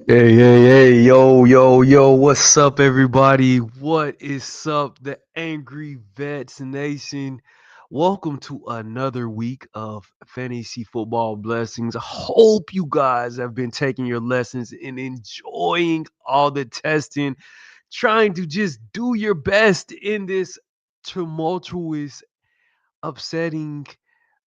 Hey, what's up, everybody? What is up, the Angry Vets Nation? Welcome to another week of Fantasy Football Blessings. I hope you guys have been taking your lessons and enjoying all the testing, trying to just do your best in this tumultuous, upsetting,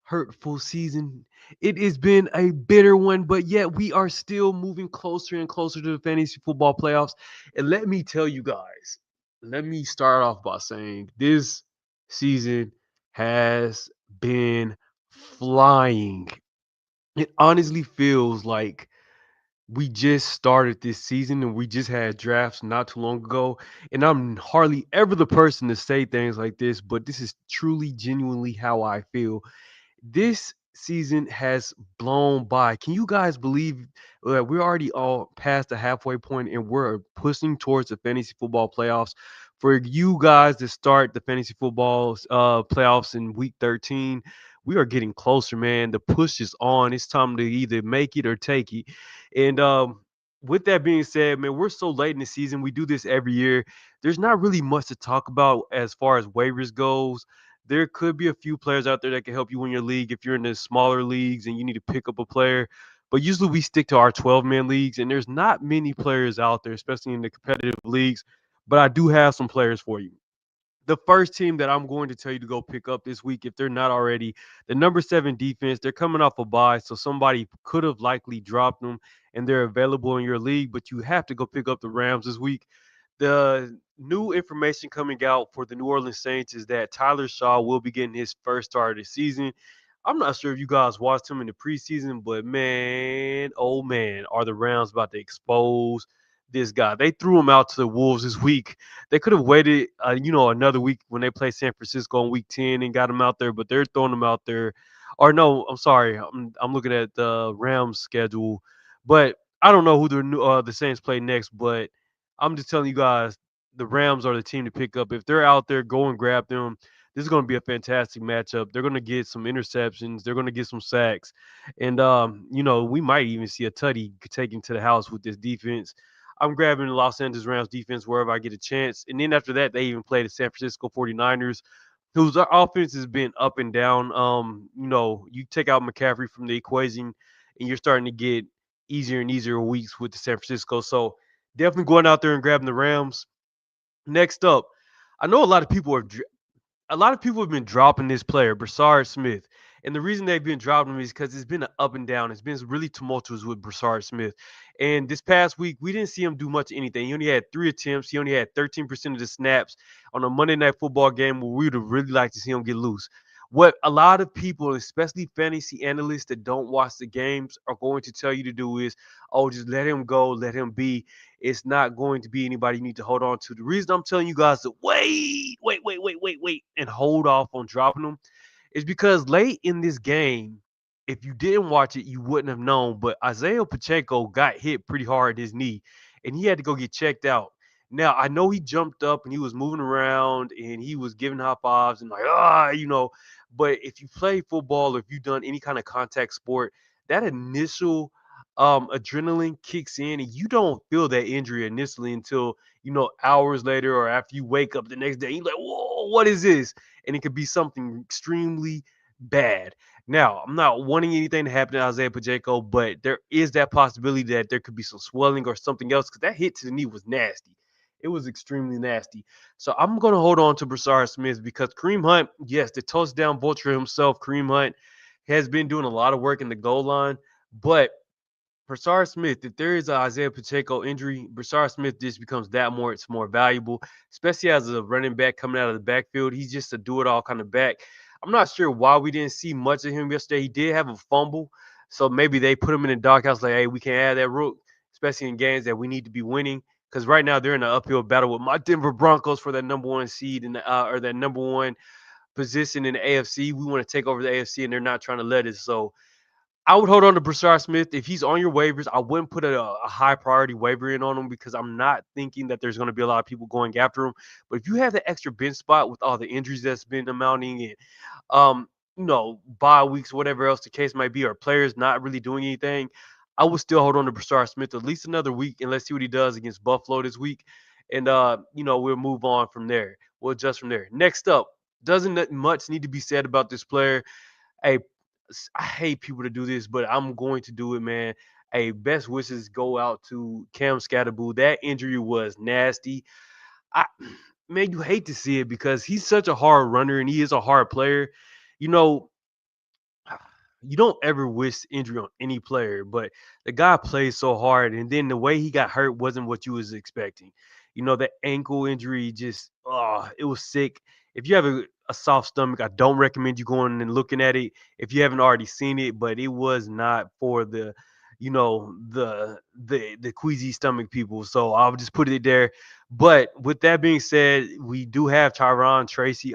hurtful season. It has been a bitter one, but yet we are still moving closer and closer to the fantasy football playoffs. And let me tell you guys, let me start off by saying this season has been flying. It honestly feels like we just started this season and we just had drafts not too long ago. And I'm hardly ever the person to say things like this, but this is truly, genuinely how I feel. This season has blown by. Can you guys believe that we're already all past the halfway point and we're pushing towards the fantasy football playoffs? For you guys to start the fantasy football playoffs in week 13, we are getting closer, man. The push is on. It's time to either make it or take it. And with that being said, man, we're so late in the season. We do this every year. There's not really much to talk about as far as waivers goes. There could be a few players out there that can help you win your league if you're in the smaller leagues and you need to pick up a player. But usually we stick to our 12-man leagues, and there's not many players out there, especially in the competitive leagues. But I do have some players for you. The first team that I'm going to tell you to go pick up this week, if they're not already, the number 7 defense. They're coming off a bye, so somebody could have likely dropped them, and they're available in your league. But you have to go pick up the Rams this week. The new information coming out for the New Orleans Saints is that Tyler Shaw will be getting his first start of the season. I'm not sure if you guys watched him in the preseason, but man, oh man, are the Rams about to expose this guy? They threw him out to the Wolves this week. They could have waited, another week when they play San Francisco in Week 10 and got him out there, but they're throwing him out there. Or no, I'm sorry, I'm looking at the Rams schedule, but I don't know who the Saints play next. But I'm just telling you guys, the Rams are the team to pick up. If they're out there, go and grab them. This is going to be a fantastic matchup. They're going to get some interceptions. They're going to get some sacks, and we might even see a tutty taken to the house with this defense. I'm grabbing the Los Angeles Rams defense wherever I get a chance. And then after that, they even play the San Francisco 49ers, whose offense has been up and down. You take out McCaffrey from the equation, and you're starting to get easier and easier weeks with the San Francisco. So definitely going out there and grabbing the Rams. Next up, I know a lot of people have been dropping this player, Broussard Smith. And the reason they've been dropping him is because it's been an up and down. It's been really tumultuous with Broussard Smith. And this past week, we didn't see him do much of anything. He only had 3 attempts. He only had 13% of the snaps on a Monday Night Football game where we would have really liked to see him get loose. What a lot of people, especially fantasy analysts that don't watch the games, are going to tell you to do is, oh, just let him go, let him be. It's not going to be anybody you need to hold on to. The reason I'm telling you guys to wait, and hold off on dropping them is because late in this game, if you didn't watch it, you wouldn't have known. But Isaiah Pacheco got hit pretty hard in his knee, and he had to go get checked out. Now I know he jumped up and he was moving around and he was giving high fives and like. But if you play football or if you've done any kind of contact sport, that initial adrenaline kicks in and you don't feel that injury initially until hours later or after you wake up the next day. You're like, whoa, what is this? And it could be something extremely bad. Now, I'm not wanting anything to happen to Isaiah Pacheco, but there is that possibility that there could be some swelling or something else because that hit to the knee was nasty. It was extremely nasty. So I'm going to hold on to Broussard Smith because Kareem Hunt, yes, the touchdown vulture himself, Kareem Hunt, has been doing a lot of work in the goal line. But Broussard Smith, if there is an Isaiah Pacheco injury, Broussard Smith just becomes that it's more valuable, especially as a running back coming out of the backfield. He's just a do-it-all kind of back. I'm not sure why we didn't see much of him yesterday. He did have a fumble, so maybe they put him in the doghouse like, hey, we can't have that rook, especially in games that we need to be winning. Because right now they're in an uphill battle with my Denver Broncos for that number one seed or that number one position in the AFC. We want to take over the AFC, and they're not trying to let us. So I would hold on to Broussard Smith. If he's on your waivers, I wouldn't put a high priority waiver in on him because I'm not thinking that there's going to be a lot of people going after him. But if you have the extra bench spot with all the injuries that's been amounting and, bye weeks, whatever else the case might be, or players not really doing anything, I would still hold on to Brashard Smith at least another week, and let's see what he does against Buffalo this week. And we'll move on from there. We'll adjust from there. Next up, doesn't much need to be said about this player. Hey, I hate people to do this, but I'm going to do it, man. Hey, best wishes go out to Cam Scatterboo. That injury was nasty. I Man, you hate to see it because he's such a hard runner and he is a hard player. You know, you don't ever wish injury on any player, but the guy plays so hard, and then the way he got hurt wasn't what you was expecting. The ankle injury just it was sick. If you have a soft stomach, I don't recommend you going and looking at it if you haven't already seen it, but it was not for the queasy stomach people. So I'll just put it there. But with that being said, we do have Tyrone Tracy,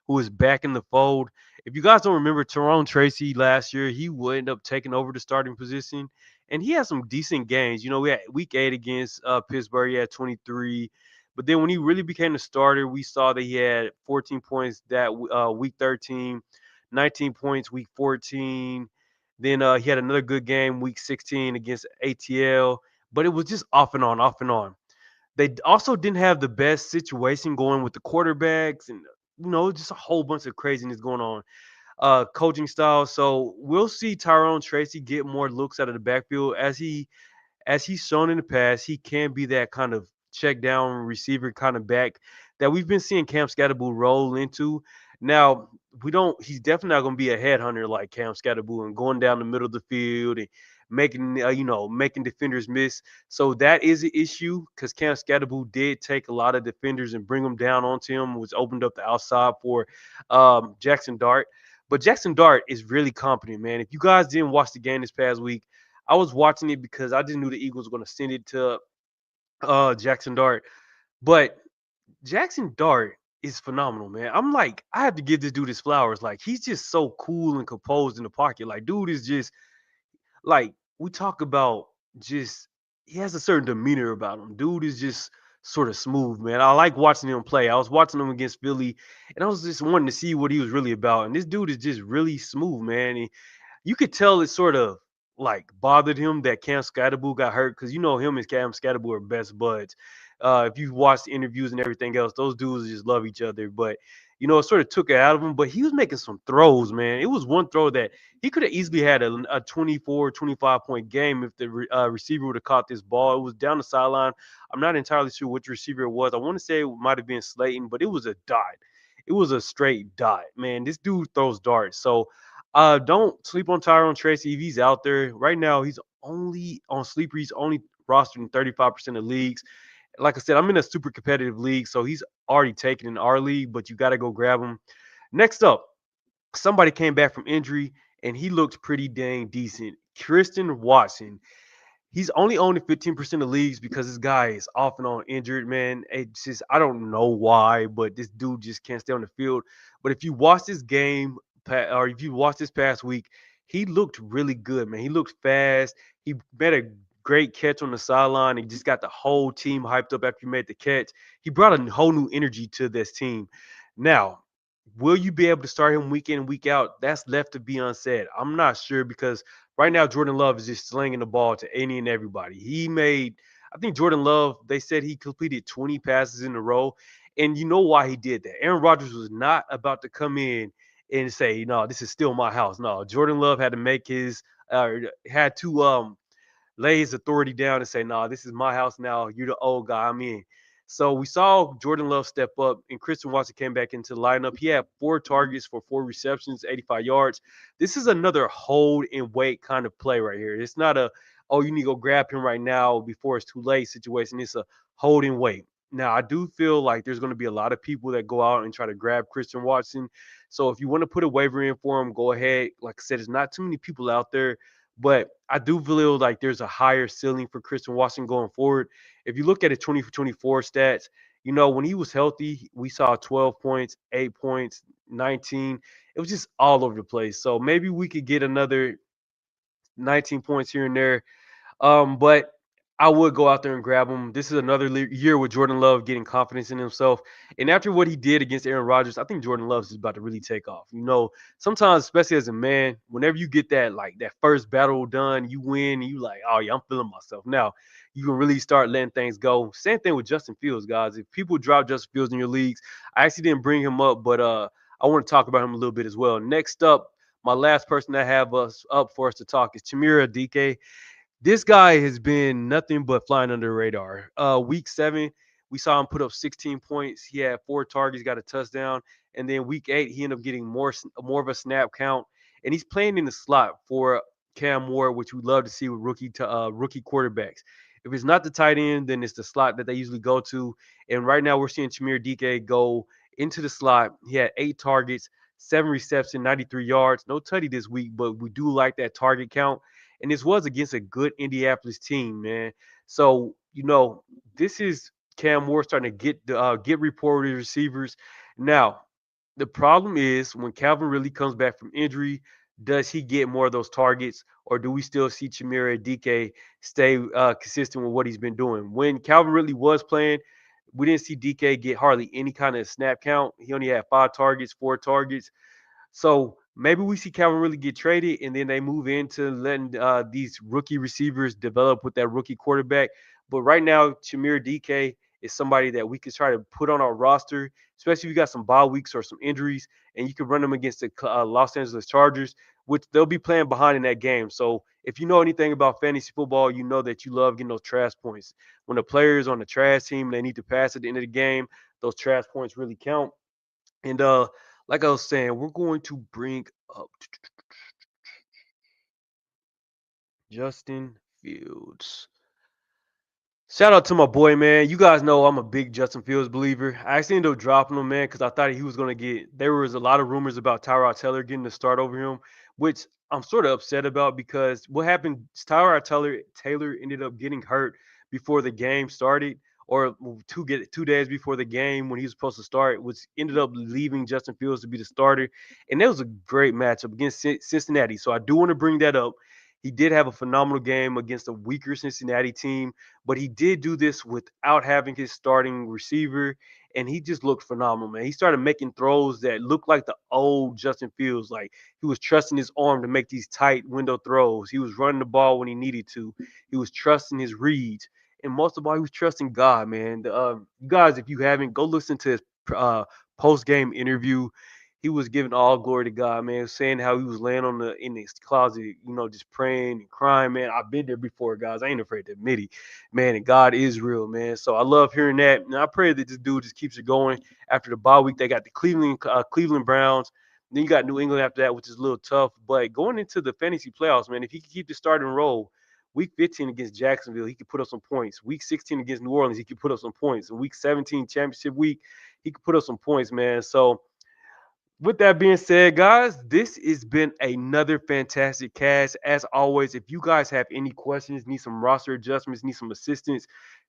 who is back in the fold. If you guys don't remember Tyrone Tracy last year, he would end up taking over the starting position, and he had some decent games. We had week 8 against Pittsburgh, he had 23. But then when he really became the starter, we saw that he had 14 points that week 13, 19 points week 14. Then he had another good game week 16 against ATL, but it was just off and on, off and on. They also didn't have the best situation going with the quarterbacks, and just a whole bunch of craziness going on coaching style. So we'll see Tyrone Tracy get more looks out of the backfield as he's shown in the past. He can be that kind of check down receiver kind of back that we've been seeing Cam Scatterboo roll into. Now we don't. He's definitely not going to be a headhunter like Cam Scatterboo and going down the middle of the field and making defenders miss. So that is an issue because Cam Scatterboo did take a lot of defenders and bring them down onto him, which opened up the outside for Jackson Dart. But Jackson Dart is really competent, man. If you guys didn't watch the game this past week, I was watching it because I just knew the Eagles were going to send it to Jackson Dart. But Jackson Dart is phenomenal, man. I'm like, I have to give this dude his flowers. Like, he's just so cool and composed in the pocket. Like, dude is just like we talk about just he has a certain demeanor about him. Dude is just sort of smooth, man. I like watching him play. I was watching him against Philly, and I was just wanting to see what he was really about. And this dude is just really smooth, man. And you could tell it sort of like bothered him that Cam Scatterboo got hurt because him and Cam Scatterboo are best buds. If you watch the interviews and everything else, those dudes just love each other. But it sort of took it out of him. But he was making some throws, man. It was one throw that he could have easily had a 24, 25-point game if the receiver would have caught this ball. It was down the sideline. I'm not entirely sure which receiver it was. I want to say it might have been Slayton, but it was a dot. It was a straight dot, man. This dude throws darts. So don't sleep on Tyrone Tracy if he's out there. Right now, he's only on sleeper. He's only rostered in 35% of leagues. Like I said, I'm in a super competitive league, so he's already taken in our league, but you got to go grab him. Next up, somebody came back from injury, and he looked pretty dang decent. Christian Watson. He's only owned in 15% of leagues because this guy is off and on injured, man. It's just, I don't know why, but this dude just can't stay on the field. But if you watch this game, or if you watch this past week, he looked really good, man. He looked fast. He made a great catch on the sideline. He just got the whole team hyped up after he made the catch. He brought a whole new energy to this team. Now, will you be able to start him week in and week out? That's left to be unsaid. I'm not sure because right now Jordan Love is just slinging the ball to any and everybody. I think Jordan Love, they said he completed 20 passes in a row. And you know why he did that. Aaron Rodgers was not about to come in and say, no, this is still my house. No, Jordan Love had to had to lay his authority down and say, nah, this is my house now. You're the old guy. I'm in. So we saw Jordan Love step up, and Christian Watson came back into the lineup. He had 4 targets for 4 receptions, 85 yards. This is another hold and wait kind of play right here. It's not you need to go grab him right now before it's too late situation. It's a hold and wait. Now, I do feel like there's going to be a lot of people that go out and try to grab Christian Watson. So if you want to put a waiver in for him, go ahead. Like I said, there's not too many people out there, but I do feel like there's a higher ceiling for Christian Watson going forward. If you look at his 20 for 24 stats, when he was healthy, we saw 12 points, 8 points, 19. It was just all over the place. So maybe we could get another 19 points here and there. But I would go out there and grab him. This is another year with Jordan Love getting confidence in himself. And after what he did against Aaron Rodgers, I think Jordan Love is about to really take off. Sometimes, especially as a man, whenever you get that first battle done, you win, and you like, oh yeah, I'm feeling myself. Now you can really start letting things go. Same thing with Justin Fields, guys. If people drop Justin Fields in your leagues, I actually didn't bring him up, but I want to talk about him a little bit as well. Next up, my last person that have us up for us to talk is Chimera DK. This guy has been nothing but flying under the radar. Week 7, we saw him put up 16 points. He had 4 targets, got a touchdown, and then week 8, he ended up getting more of a snap count, and he's playing in the slot for Cam Ward, which we love to see with rookie quarterbacks. If it's not the tight end, then it's the slot that they usually go to. And right now, we're seeing Chimere DK go into the slot. He had 8 targets, 7 receptions, 93 yards. No tutty this week, but we do like that target count, and this was against a good Indianapolis team, man. So this is Cam Moore starting to get rapport with receivers. Now, the problem is when Calvin really comes back from injury, does he get more of those targets, or do we still see Chimera DK stay consistent with what he's been doing? When Calvin really was playing, we didn't see DK get hardly any kind of snap count. He only had 5 targets, 4 targets. So maybe we see Calvin really get traded, and then they move into letting these rookie receivers develop with that rookie quarterback. But right now, Chimere DK is somebody that we could try to put on our roster, especially if you got some bye weeks or some injuries, and you can run them against the Los Angeles Chargers, which they'll be playing behind in that game. So if you know anything about fantasy football, you know that you love getting those trash points. When the players on the trash team, they need to pass at the end of the game, those trash points really count. And like I was saying, we're going to bring up Justin Fields. Shout out to my boy, man. You guys know I'm a big Justin Fields believer. I actually ended up dropping him, man, because I thought he was going to get. There was a lot of rumors about Tyrod Taylor getting the start over him, which I'm sort of upset about because what happened? Taylor ended up getting hurt before the game started, or 2 days before the game when he was supposed to start, which ended up leaving Justin Fields to be the starter, and that was a great matchup against Cincinnati. So I do want to bring that up. He did have a phenomenal game against a weaker Cincinnati team, but he did do this without having his starting receiver, and he just looked phenomenal, man. He started making throws that looked like the old Justin Fields. Like he was trusting his arm to make these tight window throws. He was running the ball when he needed to. He was trusting his reads, and most of all, he was trusting God, man. You guys, if you haven't, go listen to his uh, post game interview. He was giving all glory to God, man, saying how he was laying in his closet, just praying and crying, man. I've been there before, guys. I ain't afraid to admit it, man. And God is real, man. So I love hearing that, and I pray that this dude just keeps it going. After the bye week, they got the Cleveland Browns. Then you got New England after that, which is a little tough. But going into the fantasy playoffs, man, if he can keep the starting role, Week 15 against Jacksonville, he could put up some points. Week 16 against New Orleans, he could put up some points. And Week 17 championship week, he could put up some points, man. So with that being said, guys, this has been another fantastic cast. As always, if you guys have any questions, need some roster adjustments, need some assistance,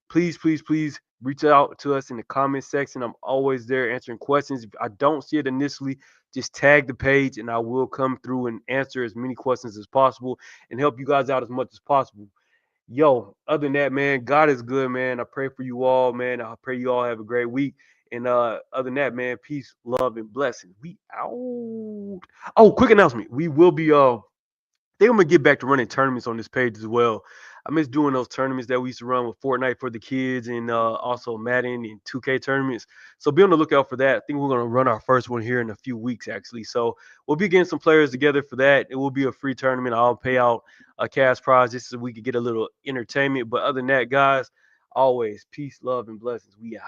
please, please, please reach out to us in the comment section. I'm always there answering questions. If I don't see it initially, just tag the page and I will come through and answer as many questions as possible and help you guys out as much as possible. Yo, other than that, man, God is good, man. I pray for you all, man. I pray you all have a great week. And other than that, man, peace, love, and blessings. We out. Oh, quick announcement. We will be think I'm gonna get back to running tournaments on this page as well. I miss doing those tournaments that we used to run with Fortnite for the kids and also Madden and 2K tournaments. So be on the lookout for that. I think we're gonna run our first one here in a few weeks actually. So we'll be getting some players together for that. It will be a free tournament. I'll pay out a cash prize just so we could get a little entertainment. But other than that, guys, always peace, love, and blessings. We out.